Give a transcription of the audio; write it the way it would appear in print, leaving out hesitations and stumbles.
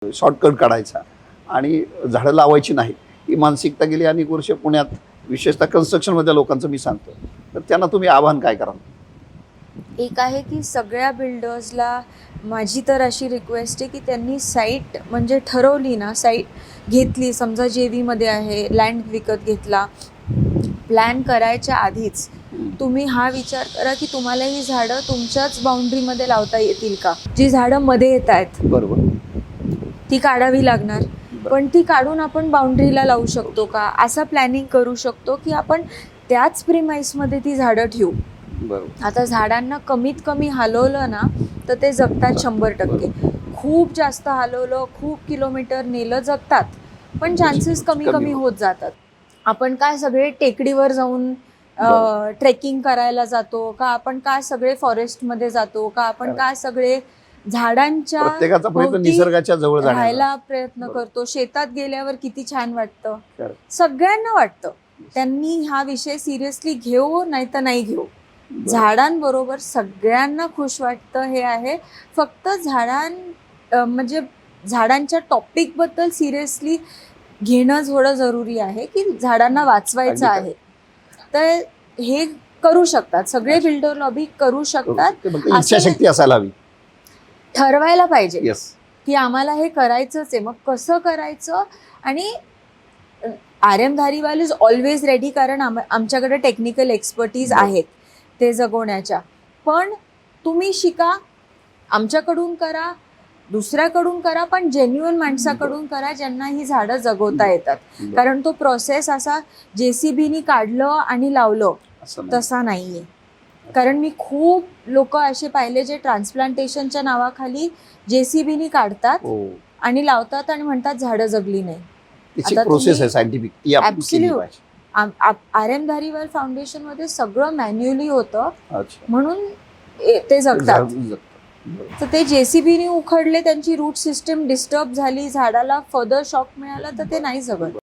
Shortcut काढायचा आणि झाडं लावायची नाही ही मानसिकता गेली अनेक वर्ष पुण्यात विशेषतः कन्स्ट्रक्शनमधल्या लोकांचं मी सांगतो. तर त्यांना तुम्ही आव्हान काय कराल? एक आहे की सगळ्या बिल्डर्सला माझी तर अशी रिक्वेस्ट आहे की त्यांनी साईट म्हणजे ठरवली ना, साईट घेतली, समजा JV मध्ये आहे, लँड विकत घेतला, प्लॅन करायच्या आधीच तुम्ही हा विचार करा की तुम्हाला ही झाडं तुमच्याच बाउंड्रीमध्ये लावता येतील का. जी झाडं मध्ये येत आहेत बरोबर, ती काढावी लागणार, पण ती काढून आपण बाउंड्रीला लावू शकतो का, असं प्लॅनिंग करू शकतो की आपण त्याच प्रिमाइसमध्ये ती झाडं ठेवू. बरोबर. आता झाडांना कमीत कमी हलवलं ना तर ते जगतात 100%. खूप जास्त हलवलं, खूप किलोमीटर नेलं, जगतात, पण चान्सेस कमी कमी होत जातात. आपण काय सगळे टेकडीवर जाऊन ट्रेकिंग करायला जातो का, आपण काय सगळे फॉरेस्टमध्ये जातो का, आपण काय सगळे झाडांच्या प्रत्येकाचा प्रयत्न भोवती निसर्गाच्या जवळ जाण्याचा. राहायला प्रयत्न करतो. शेतात गेल्यावर किती छान वाटतं, सगळ्यांना वाटतं. त्यांनी हा विषय सिरियसली घेऊ नाही तर नाही घेऊ, झाडांबरोबर सगळ्यांना खुश वाटतं हे आहे. फक्त म्हणजे झाडांच्या टॉपिकबद्दल सिरियसली घेणं थोडं जरुरी आहे की झाडांना वाचवायचं आहे. तर हे करू शकतात सगळे, बिल्डर लॉबी करू शकतात. इच्छाशक्ती असायला हवी, ठरवायला पाहिजे यस, की आम्हाला हे करायचंच आहे. मग कसं करायचं, आणि RM Dhariwal is always ready, कारण आमच्याकडे टेक्निकल एक्सपर्टीज आहेत ते जगवण्याच्या. पण तुम्ही शिका, आमच्याकडून करा, दुसऱ्याकडून करा, पण जेन्युइन माणसाकडून करा ज्यांना ही झाडं जगवता येतात. कारण तो प्रोसेस असा JCBनी काढलं आणि लावलं तसा नाहीये. कारण मी खूप लोक असे पाहिले जे ट्रान्सप्लांटेशनच्या नावाखाली JCBनी काढतात आणि लावतात आणि म्हणतात झाडं जगली नाही. प्रोसेस आहे सायंटिफिक, RM धारीवाल फाउंडेशन मध्ये सगळं मॅन्युअली होतं म्हणून ते जगतात. तर ते JCBनी उखडले, त्यांची रूट सिस्टम डिस्टर्ब झाली, झाडाला फर्दर शॉक मिळाला, तर ते नाही जगत.